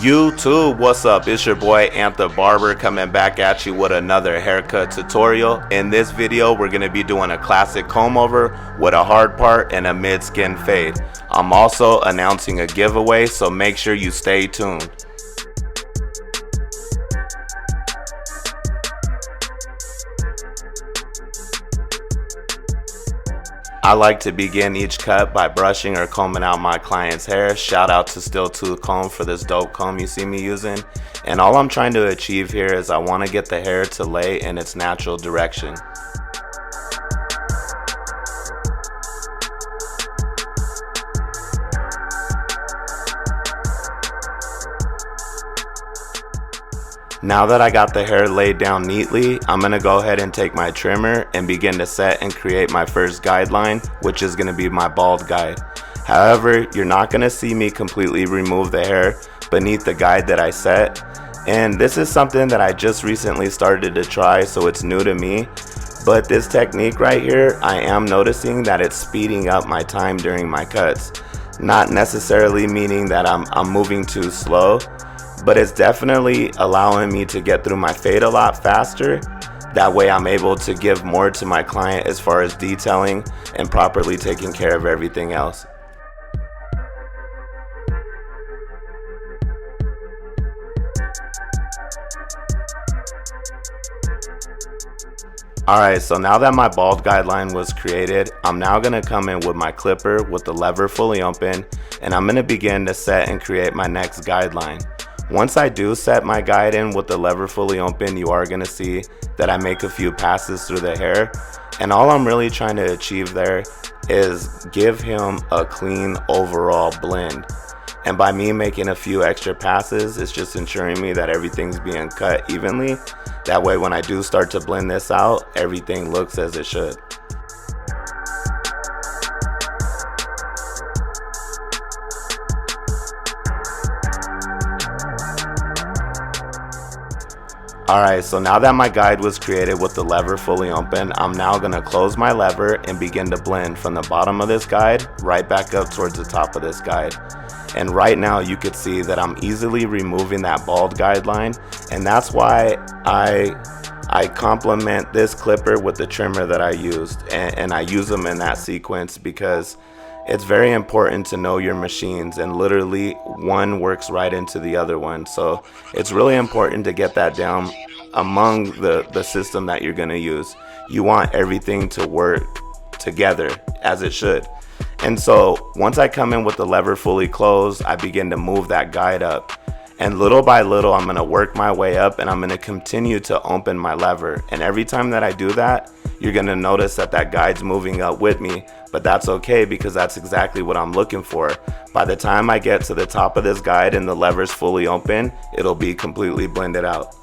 YouTube, what's up? It's your boy Antha Barber coming back at you with another haircut tutorial. In this video, we're going to be doing a classic comb over with a hard part and a mid-skin fade. I'm also announcing a giveaway, so make sure you stay tuned. I like to begin each cut by brushing or combing out my client's hair. Shout out to Steel Tooth Comb for this dope comb you see me using. And all I'm trying to achieve here is I want to get the hair to lay in its natural direction. Now that I got the hair laid down neatly, I'm going to go ahead and take my trimmer and begin to set and create my first guideline, which is going to be my bald guide. However, you're not going to see me completely remove the hair beneath the guide that I set. And this is something that I just recently started to try, so it's new to me. But this technique right here, I am noticing that it's speeding up my time during my cuts. Not necessarily meaning that I'm moving too slow, but it's definitely allowing me to get through my fade a lot faster. That way I'm able to give more to my client as far as detailing and properly taking care of everything else. Alright, so now that my bald guideline was created, I'm now going to come in with my clipper with the lever fully open, and I'm going to begin to set and create my next guideline. Once I do set my guide in with the lever fully open, you are going to see that I make a few passes through the hair. And all I'm really trying to achieve there is give him a clean overall blend. And by me making a few extra passes, it's just ensuring me that everything's being cut evenly. That way when I do start to blend this out, everything looks as it should. Alright, so now that my guide was created with the lever fully open, I'm now going to close my lever and begin to blend from the bottom of this guide right back up towards the top of this guide. And right now you could see that I'm easily removing that bald guideline, and that's why I complement this clipper with the trimmer that I used, and I use them in that sequence because it's very important to know your machines, and literally one works right into the other one. So it's really important to get that down among the system that you're going to use. You want everything to work together as it should. And so once I come in with the lever fully closed, I begin to move that guide up. And little by little, I'm going to work my way up, and I'm going to continue to open my lever. And every time that I do that, you're going to notice that that guide's moving up with me. But that's okay, because that's exactly what I'm looking for. By the time I get to the top of this guide and the lever's fully open, it'll be completely blended out.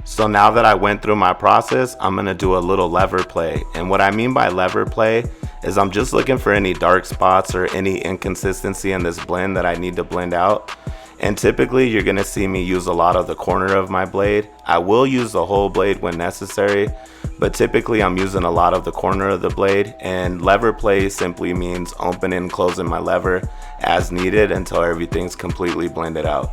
So now that I went through my process, I'm going to do a little lever play. And what I mean by lever play is I'm just looking for any dark spots or any inconsistency in this blend that I need to blend out. And typically you're going to see me use a lot of the corner of my blade. I will use the whole blade when necessary, but typically I'm using a lot of the corner of the blade. And lever play simply means opening and closing my lever as needed until everything's completely blended out.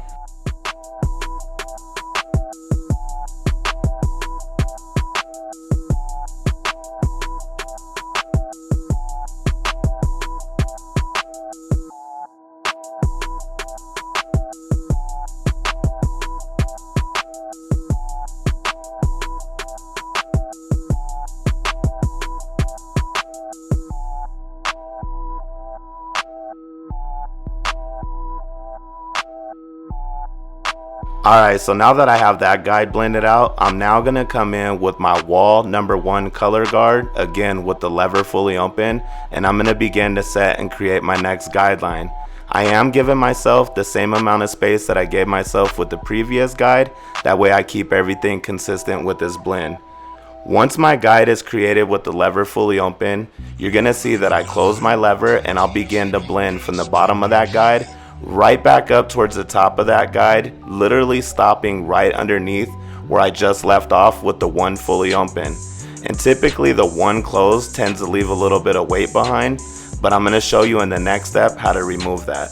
Alright, so now that I have that guide blended out, I'm now going to come in with my wall number 1 color guard, again with the lever fully open, and I'm going to begin to set and create my next guideline. I am giving myself the same amount of space that I gave myself with the previous guide, that way I keep everything consistent with this blend. Once my guide is created with the lever fully open, you're going to see that I close my lever and I'll begin to blend from the bottom of that guide right back up towards the top of that guide, literally stopping right underneath where I just left off with the 1 fully open. And typically the 1 closed tends to leave a little bit of weight behind, but I'm going to show you in the next step how to remove that.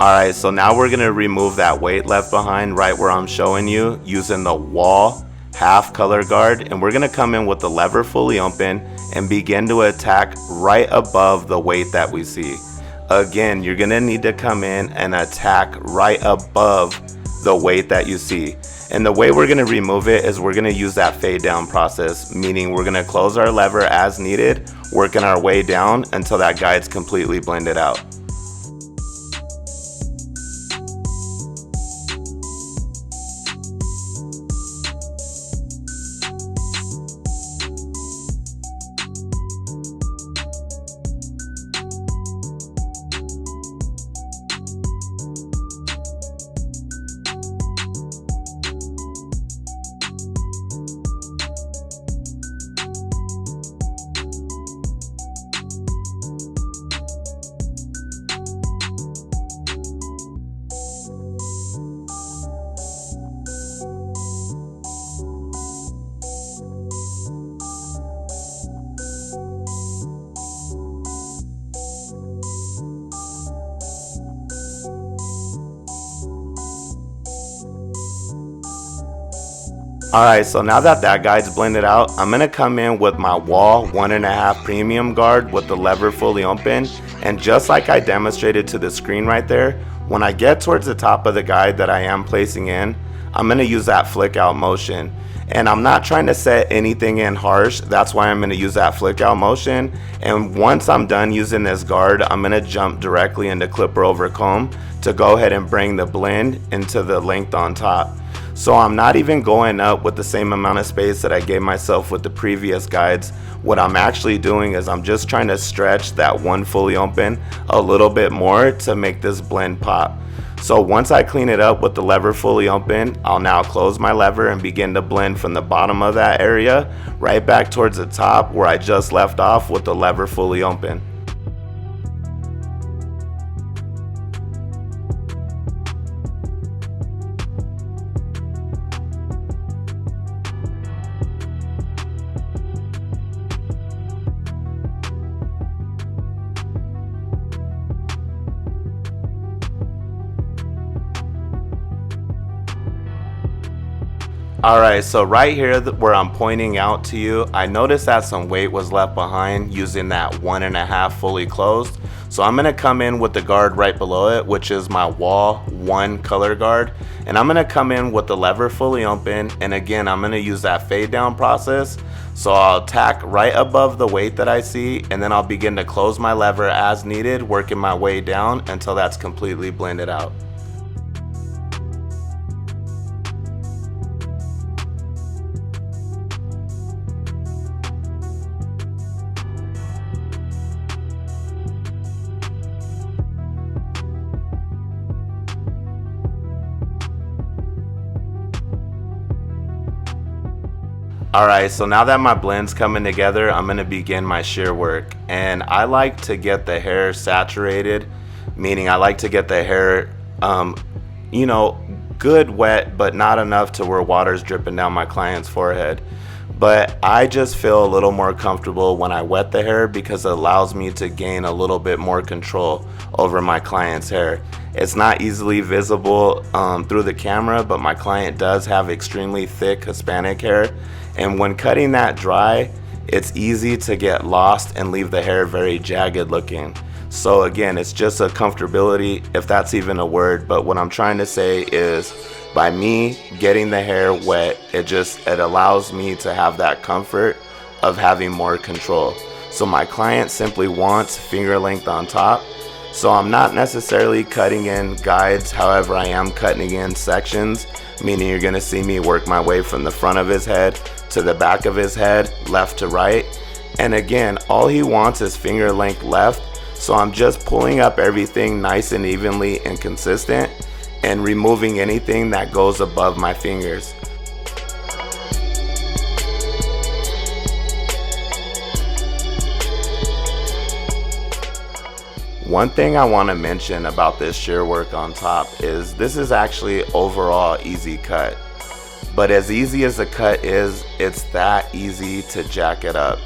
Alright, so now we're going to remove that weight left behind right where I'm showing you using the wall half color guard, and we're going to come in with the lever fully open and begin to attack right above the weight that we see. Again, you're going to need to come in and attack right above the weight that you see. And the way we're going to remove it is we're going to use that fade down process, meaning we're going to close our lever as needed, working our way down until that guide's completely blended out. Alright, so now that that guide's blended out, I'm going to come in with my wall 1.5 premium guard with the lever fully open, and just like I demonstrated to the screen right there, when I get towards the top of the guide that I am placing in, I'm going to use that flick out motion. And I'm not trying to set anything in harsh, that's why I'm going to use that flick out motion. And once I'm done using this guard, I'm going to jump directly into clipper over comb to go ahead and bring the blend into the length on top. So I'm not even going up with the same amount of space that I gave myself with the previous guides. What I'm actually doing is I'm just trying to stretch that 1 fully open a little bit more to make this blend pop. So once I clean it up with the lever fully open, I'll now close my lever and begin to blend from the bottom of that area right back towards the top where I just left off with the lever fully open. Alright, so right here where I'm pointing out to you, I noticed that some weight was left behind using that 1.5 fully closed. So I'm going to come in with the guard right below it, which is my wall 1 color guard. And I'm going to come in with the lever fully open, and again I'm going to use that fade down process. So I'll tack right above the weight that I see, and then I'll begin to close my lever as needed, working my way down until that's completely blended out. Alright, so now that my blend's coming together, I'm going to begin my shear work. And I like to get the hair saturated, meaning I like to get the hair, good wet, but not enough to where water's dripping down my client's forehead. but I just feel a little more comfortable when I wet the hair because it allows me to gain a little bit more control over my client's hair. It's not easily visible through the camera, but my client does have extremely thick Hispanic hair, and when cutting that dry, it's easy to get lost and leave the hair very jagged looking. So again, it's just a comfortability, if that's even a word, but what I'm trying to say is by me getting the hair wet, it allows me to have that comfort of having more control. So my client simply wants finger length on top. So I'm not necessarily cutting in guides, however I am cutting in sections, meaning you're gonna see me work my way from the front of his head to the back of his head, left to right. And again, all he wants is finger length left. So I'm just pulling up everything nice and evenly and consistent and removing anything that goes above my fingers. One thing I want to mention about this shear work on top is this is actually overall easy cut. But as easy as the cut is, it's that easy to jack it up.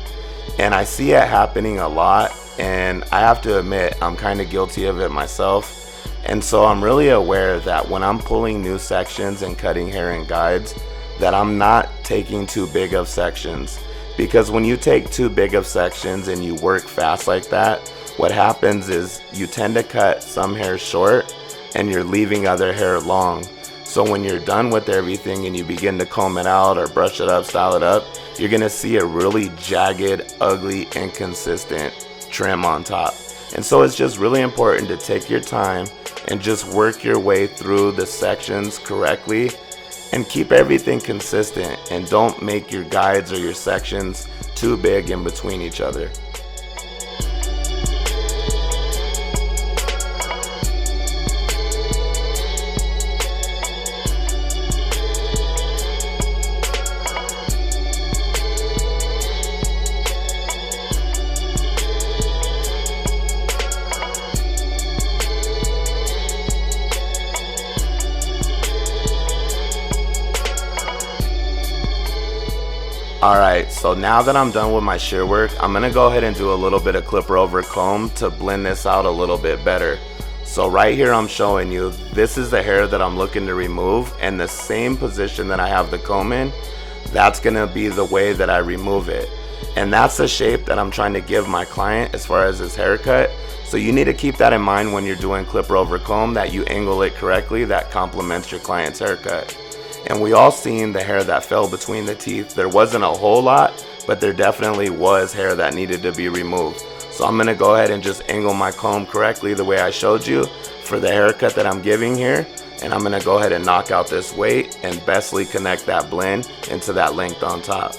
And I see it happening a lot, and I have to admit I'm kind of guilty of it myself. And so I'm really aware that when I'm pulling new sections and cutting hair in guides, that I'm not taking too big of sections. Because when you take too big of sections and you work fast like that, what happens is you tend to cut some hair short and you're leaving other hair long. So when you're done with everything and you begin to comb it out or brush it up, style it up, you're gonna see a really jagged, ugly, inconsistent trim on top. And so it's just really important to take your time and just work your way through the sections correctly and keep everything consistent, and don't make your guides or your sections too big in between each other. Alright, so now that I'm done with my shear work, I'm going to go ahead and do a little bit of clipper over comb to blend this out a little bit better. So right here I'm showing you, this is the hair that I'm looking to remove, and the same position that I have the comb in, that's going to be the way that I remove it. And that's the shape that I'm trying to give my client as far as his haircut. So you need to keep that in mind when you're doing clipper over comb, that you angle it correctly that complements your client's haircut. And we all seen the hair that fell between the teeth. There wasn't a whole lot, but there definitely was hair that needed to be removed. So I'm gonna go ahead and just angle my comb correctly the way I showed you for the haircut that I'm giving here. And I'm gonna go ahead and knock out this weight and bestly connect that blend into that length on top.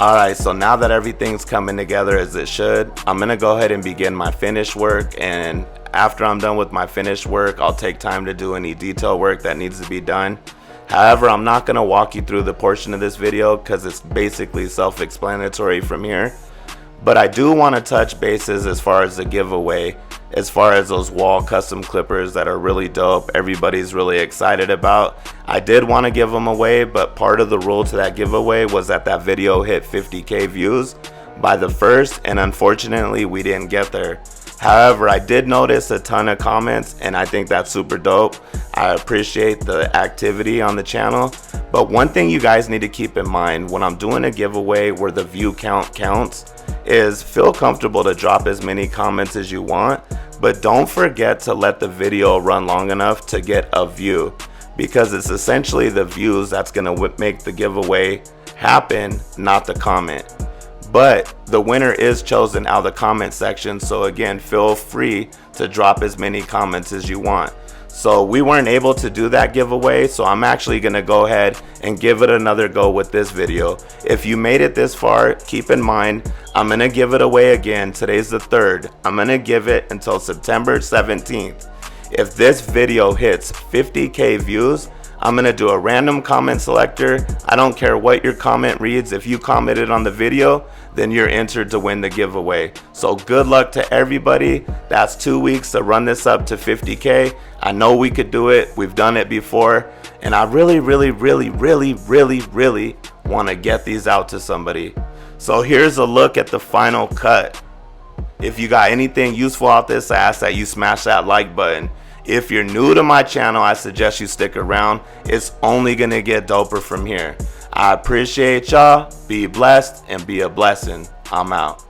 Alright, so now that everything's coming together as it should, I'm going to go ahead and begin my finish work, and after I'm done with my finished work, I'll take time to do any detail work that needs to be done. However, I'm not going to walk you through the portion of this video because it's basically self-explanatory from here. But I do want to touch bases as far as the giveaway, as far as those wall custom clippers that are really dope, everybody's really excited about. I did want to give them away, but part of the rule to that giveaway was that that video hit 50K views by the first, and unfortunately we didn't get there. However, I did notice a ton of comments, and I think that's super dope. I appreciate the activity on the channel. But one thing you guys need to keep in mind when I'm doing a giveaway where the view count counts is feel comfortable to drop as many comments as you want, but don't forget to let the video run long enough to get a view, because it's essentially the views that's going to make the giveaway happen, not the comment. but the winner is chosen out of the comment section. So again, feel free to drop as many comments as you want. So we weren't able to do that giveaway, so I'm actually gonna go ahead and give it another go with this video. If you made it this far, keep in mind, I'm gonna give it away again. Today's the 3rd. I'm gonna give it until September 17th. If this video hits 50K views, I'm gonna do a random comment selector. I don't care what your comment reads. If you commented on the video, then you're entered to win the giveaway. So good luck to everybody. That's 2 weeks to run this up to 50K. I know we could do it. We've done it before. And I really want to get these out to somebody. So here's a look at the final cut. If you got anything useful out this, I ask that you smash that like button. If you're new to my channel, I suggest you stick around. It's only gonna get doper from here. I appreciate y'all. Be blessed and be a blessing. I'm out.